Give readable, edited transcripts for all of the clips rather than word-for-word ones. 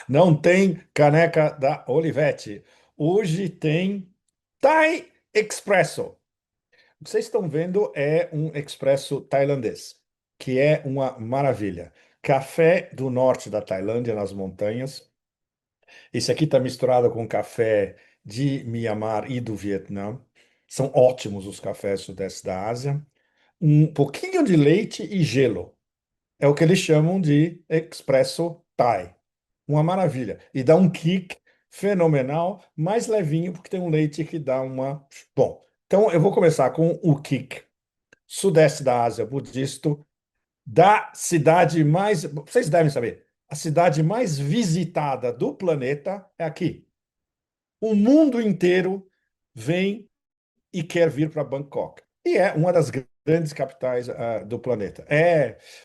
Não tem caneca da Olivetti. Hoje tem Thai Expresso. O que vocês estão vendo é um expresso tailandês, que é uma maravilha. Café do norte da Tailândia, nas montanhas. Esse aqui está misturado com café de Mianmar e do Vietnã. São ótimos os cafés sudeste da Ásia. Um pouquinho de leite e gelo. É o que eles chamam de expresso Thai. Uma maravilha. E dá um kick fenomenal, mais levinho, porque tem um leite que dá uma. Bom, então eu vou começar com o kick. Sudeste da Ásia, budista, da cidade mais. Vocês devem saber, a cidade mais visitada do planeta é aqui. O mundo inteiro vem e quer vir para Bangkok. E é uma das grandes capitais do planeta.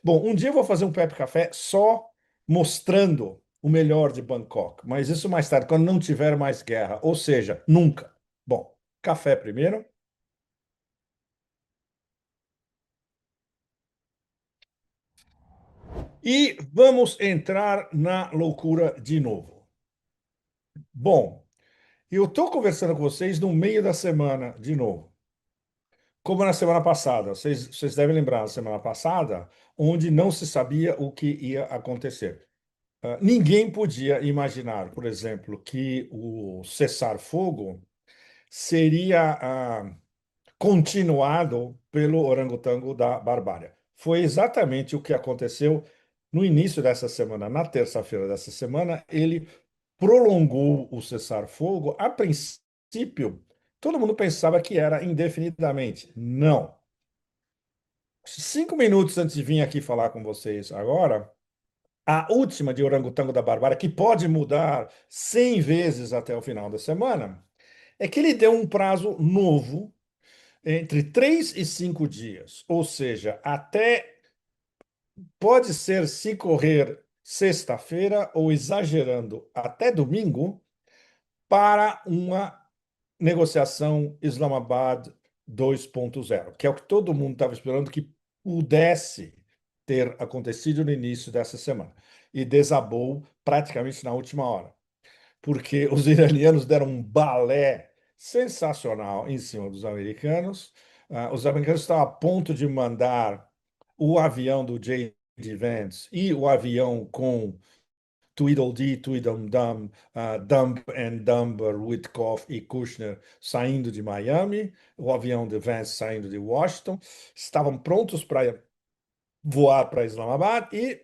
Bom, um dia eu vou fazer um Pepe Café só mostrando o melhor de Bangkok, mas isso mais tarde, quando não tiver mais guerra, ou seja, nunca. Bom, café primeiro. E vamos entrar na loucura de novo. Bom, eu estou conversando com vocês no meio da semana de novo. Como na semana passada, vocês devem lembrar, na semana passada, onde não se sabia o que ia acontecer. Ninguém podia imaginar, por exemplo, que o cessar-fogo seria continuado pelo orangotango da Barbária. Foi exatamente o que aconteceu no início dessa semana, na terça-feira dessa semana, ele prolongou o cessar-fogo. A princípio, todo mundo pensava que era indefinidamente. Não. 5 minutos antes de vir aqui falar com vocês agora, a última de Orangotango da Barbária, que pode mudar 100 vezes até o final da semana, é que ele deu um prazo novo entre 3 e 5 dias. Ou seja, até pode ser, se correr sexta-feira ou exagerando até domingo, para uma negociação Islamabad 2.0, que é o que todo mundo estava esperando que pudesse ter acontecido no início dessa semana. E desabou praticamente na última hora, porque os iranianos deram um balé sensacional em cima dos americanos. Os americanos estavam a ponto de mandar o avião do J.D. Vance e o avião com Tweedledee, Tweedledum, Dumb and Dumber, Witkoff e Kushner saindo de Miami, o avião de Vance saindo de Washington, estavam prontos para voar para Islamabad e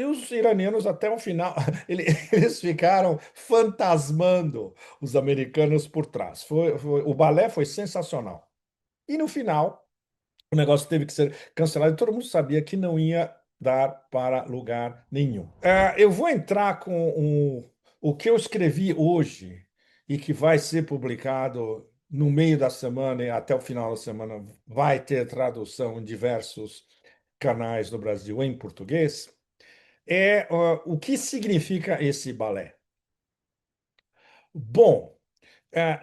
os iranianos até o final, eles ficaram fantasmando os americanos por trás. O balé foi sensacional. E no final, o negócio teve que ser cancelado e todo mundo sabia que não ia dar para lugar nenhum. Eu vou entrar com o que eu escrevi hoje e que vai ser publicado no meio da semana e até o final da semana vai ter tradução em diversos canais do Brasil em português. O que significa esse balé? Bom,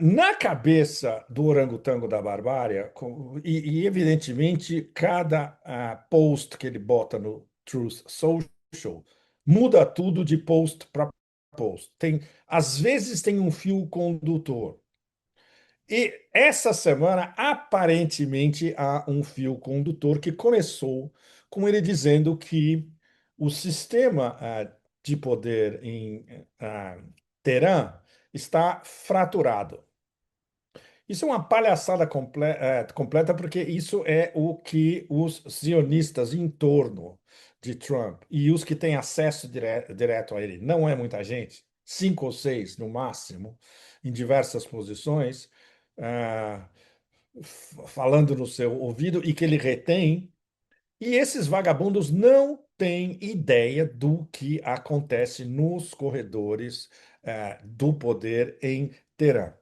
na cabeça do orangotango da Barbária, evidentemente cada post que ele bota no Truth Social muda tudo de post para post. Às vezes tem um fio condutor. E essa semana, aparentemente, há um fio condutor que começou com ele dizendo que o sistema de poder em Teherã está fraturado. Isso é uma palhaçada completa, porque isso é o que os sionistas em torno de Trump e os que têm acesso direto a ele, não é muita gente, 5 ou 6 no máximo, em diversas posições, ah, falando no seu ouvido e que ele retém, e esses vagabundos não têm ideia do que acontece nos corredores do poder em Teherã.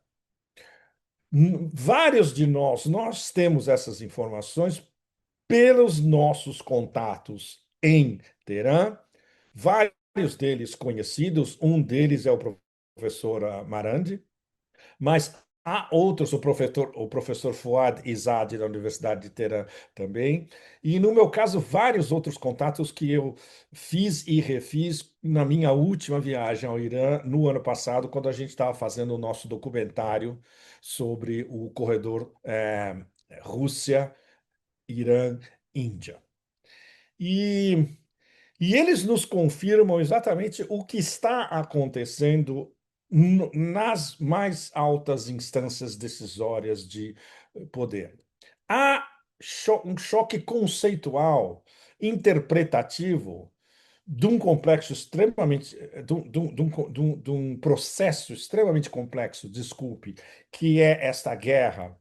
Vários de nós temos essas informações pelos nossos contatos em Teherã, vários deles conhecidos, um deles é o professor Marandi, mas Há outros, o professor Fuad Izadi, da Universidade de Teherã também. E, no meu caso, vários outros contatos que eu fiz e refiz na minha última viagem ao Irã, no ano passado, quando a gente estava fazendo o nosso documentário sobre o corredor Rússia, Irã, Índia. E e eles nos confirmam exatamente o que está acontecendo nas mais altas instâncias decisórias de poder. Há um choque conceitual, interpretativo, de um complexo extremamente, de um processo extremamente complexo, desculpe, que é esta guerra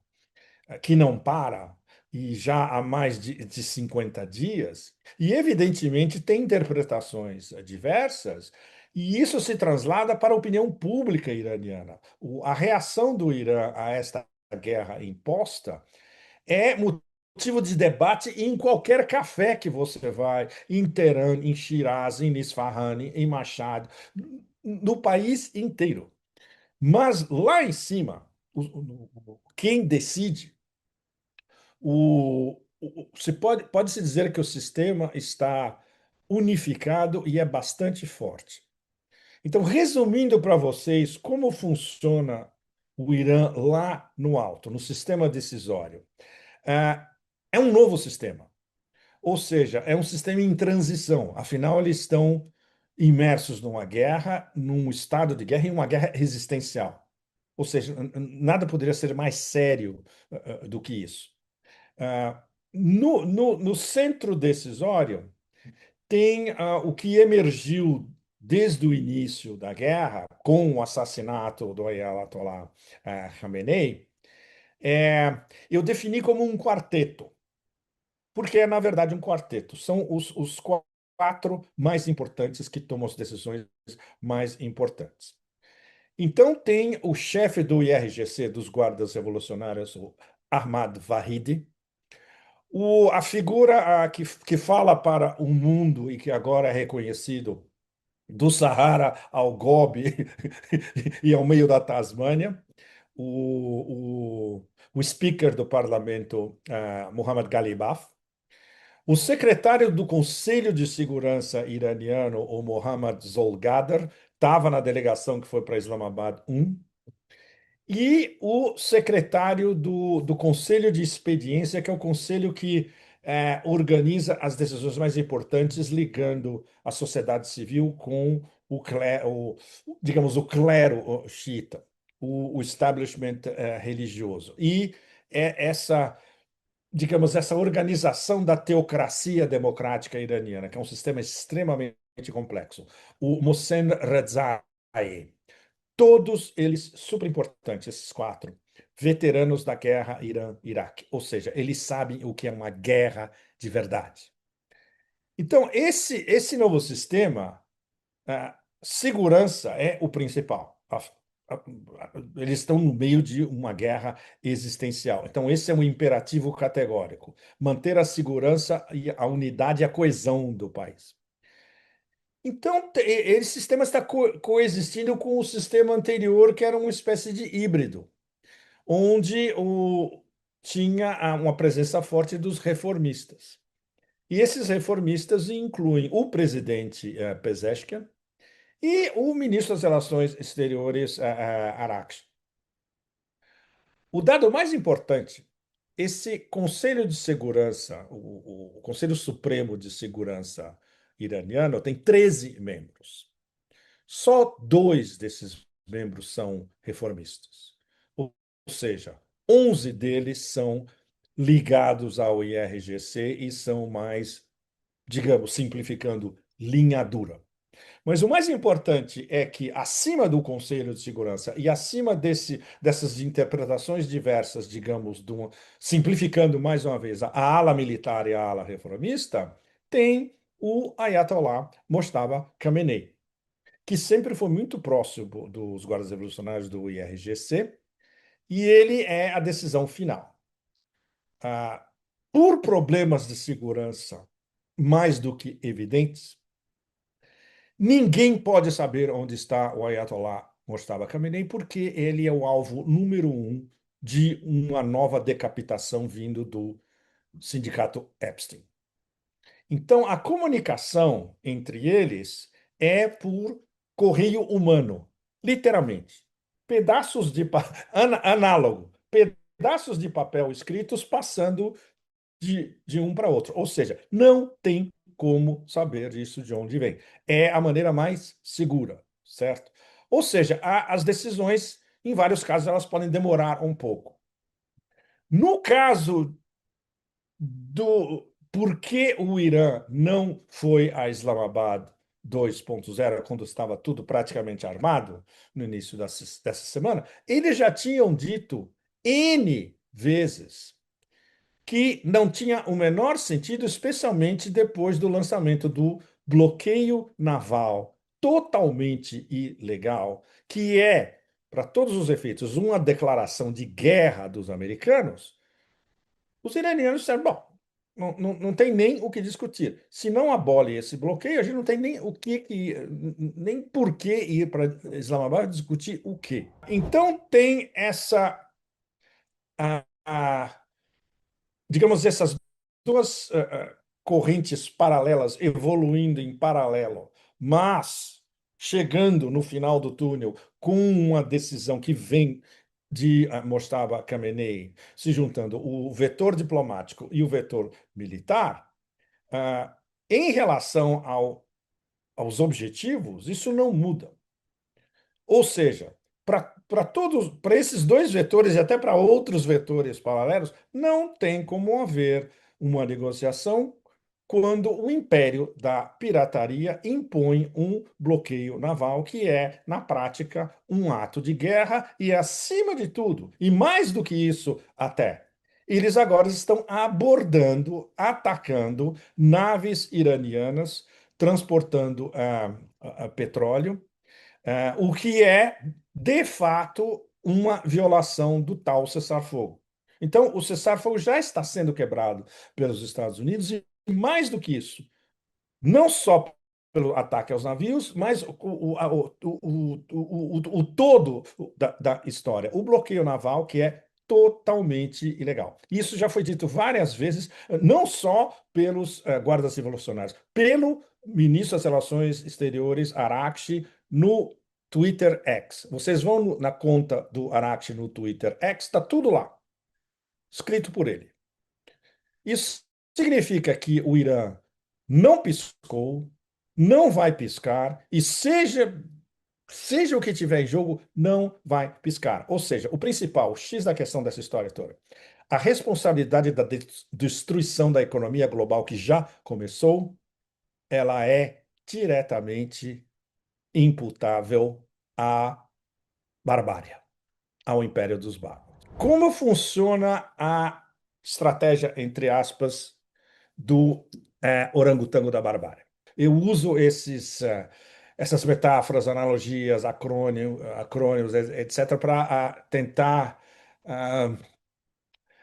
que não para, e já há mais de 50 dias, e evidentemente tem interpretações diversas, e isso se translada para a opinião pública iraniana. A reação do Irã a esta guerra imposta é motivo de debate em qualquer café que você vai, em Teherã, em Shiraz, em Isfahan, em Mashhad, no país inteiro. Mas lá em cima, quem decide se pode-se dizer que o sistema está unificado e é bastante forte. Então, resumindo para vocês como funciona o Irã lá no alto, no sistema decisório. Ah, É um novo sistema, ou seja, é um sistema em transição. Afinal, eles estão imersos numa guerra, num estado de guerra e uma guerra existencial. Ou seja, nada poderia ser mais sério do que isso. Ah, no centro decisório tem o que emergiu desde o início da guerra, com o assassinato do Ayatollah Khamenei, eu defini como um quarteto, porque é, na verdade, um quarteto. São os quatro mais importantes que tomam as decisões mais importantes. Então, tem o chefe do IRGC, dos Guardas Revolucionários, o Ahmad Vahidi, a figura que fala para o mundo e que agora é reconhecido do Saara ao Gobi e ao meio da Tasmânia, o speaker do parlamento, Mohammad Ghalibaf, o secretário do Conselho de Segurança iraniano, o Mohammad Zolgadar, estava na delegação que foi para Islamabad 1, e o secretário do Conselho de Expediência, que é o conselho que organiza as decisões mais importantes, ligando a sociedade civil com digamos, o clero xiita, o establishment religioso. E digamos, essa organização da teocracia democrática iraniana, que é um sistema extremamente complexo. O Mohsen Rezai, todos eles super importantes, esses quatro, veteranos da guerra Irã-Iraque, ou seja, eles sabem o que é uma guerra de verdade. Então, esse novo sistema, segurança é o principal. Eles estão no meio de uma guerra existencial. Então, esse é um imperativo categórico: manter a segurança e a unidade e a coesão do país. Então, esse sistema está coexistindo com o sistema anterior, que era uma espécie de híbrido, onde tinha uma presença forte dos reformistas. E esses reformistas incluem o presidente Pezeshkian e o ministro das Relações Exteriores Araghchi. O dado mais importante, esse Conselho de Segurança, o Conselho Supremo de Segurança iraniano, tem 13 membros. Só dois desses membros são reformistas. Ou seja, 11 deles são ligados ao IRGC e são mais, digamos, simplificando, linha dura. Mas o mais importante é que, acima do Conselho de Segurança e acima dessas interpretações diversas, digamos, simplificando mais uma vez a ala militar e a ala reformista, tem o Ayatollah Mojtaba Khamenei, que sempre foi muito próximo dos guardas revolucionários do IRGC, e ele é a decisão final. Ah, por problemas de segurança mais do que evidentes, ninguém pode saber onde está o Ayatollah Mojtaba Khamenei, porque ele é o alvo número um de uma nova decapitação vindo do sindicato Epstein. Então, a comunicação entre eles é por correio humano, literalmente. Pedaços de análogo, pedaços de papel escritos passando de um para outro. Ou seja, não tem como saber isso de onde vem. É a maneira mais segura, certo? Ou seja, as decisões, em vários casos, elas podem demorar um pouco. No caso do por que o Irã não foi a Islamabad 2.0, quando estava tudo praticamente armado, no início dessa semana, eles já tinham dito N vezes que não tinha o menor sentido, especialmente depois do lançamento do bloqueio naval totalmente ilegal, que é, para todos os efeitos, uma declaração de guerra dos americanos. Os iranianos disseram, bom, não tem nem o que discutir. Se não abole esse bloqueio, a gente não tem nem o nem por que ir para Islamabad discutir o quê. Então tem a, a, digamos, essas duas correntes paralelas evoluindo em paralelo, mas chegando no final do túnel com uma decisão que vem de Mojtaba Khamenei, se juntando o vetor diplomático e o vetor militar, uh, em relação aos objetivos, isso não muda. Ou seja, para esses dois vetores e até para outros vetores paralelos, não tem como haver uma negociação quando o império da pirataria impõe um bloqueio naval, que é, na prática, um ato de guerra e, acima de tudo, e mais do que isso até, eles agora estão abordando, atacando naves iranianas transportando petróleo, o que é, de fato, uma violação do tal cessar-fogo. Então, o cessar-fogo já está sendo quebrado pelos Estados Unidos, e mais do que isso, não só pelo ataque aos navios, mas o todo da história. O bloqueio naval, que é totalmente ilegal. Isso já foi dito várias vezes, não só pelos guardas revolucionários, pelo ministro das Relações Exteriores, Araghchi, no Twitter X. Vocês vão na conta do Araghchi no Twitter X, está tudo lá, escrito por ele. Isso significa que o Irã não piscou, não vai piscar, e seja o que tiver em jogo, não vai piscar. Ou seja, o principal, o X da questão dessa história toda, a responsabilidade da destruição da economia global que já começou, ela é diretamente imputável à barbárie, ao Império dos Bárbaros. Como funciona a estratégia, entre aspas, do orangotango da barbárie? Eu uso essas metáforas, analogias, acrônimos, etc., para tentar ah,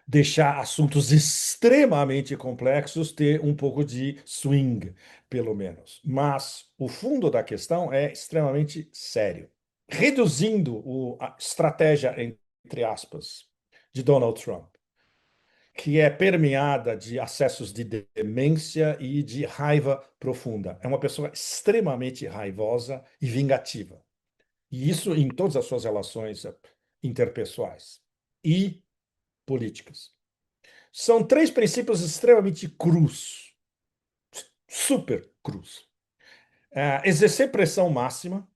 deixar assuntos extremamente complexos ter um pouco de swing, pelo menos. Mas o fundo da questão é extremamente sério. Reduzindo a estratégia, entre aspas, de Donald Trump, que é permeada de acessos de demência e de raiva profunda. É uma pessoa extremamente raivosa e vingativa. E isso em todas as suas relações interpessoais e políticas. São três princípios extremamente crus, super crus. Exercer pressão máxima,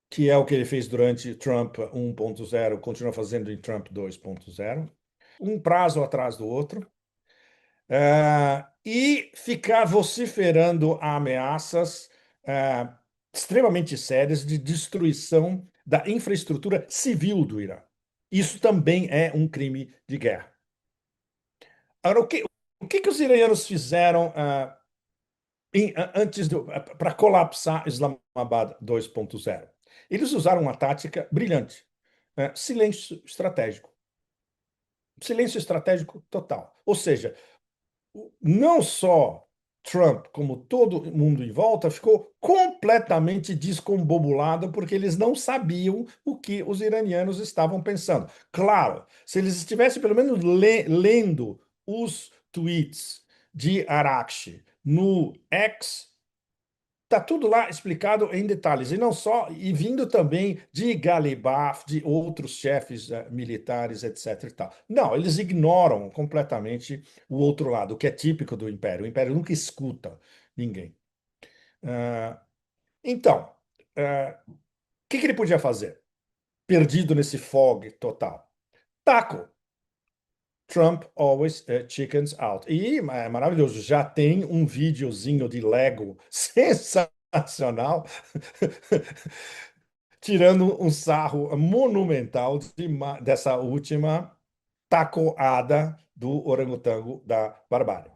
que é o que ele fez durante Trump 1.0, continua fazendo em Trump 2.0, um prazo atrás do outro. E ficar vociferando ameaças extremamente sérias de destruição da infraestrutura civil do Irã. Isso também é um crime de guerra. Agora, o que os iranianos fizeram antes para colapsar Islamabad 2.0? Eles usaram uma tática brilhante: silêncio estratégico. Silêncio estratégico total. Ou seja, não só Trump, como todo mundo em volta, ficou completamente descombobulado porque eles não sabiam o que os iranianos estavam pensando. Claro, se eles estivessem pelo menos lendo os tweets de Araghchi no X, tá tudo lá explicado em detalhes, e não só, e vindo também de Galibaf, de outros chefes militares, etc. e tal. Não, eles ignoram completamente o outro lado, o que é típico do Império. O Império nunca escuta ninguém. Ah, então, o que que ele podia fazer? Perdido nesse fog total. Taco. Trump always chickens out. E é maravilhoso, já tem um videozinho de Lego sensacional tirando um sarro monumental dessa última tacoada do orangotango da barbárie.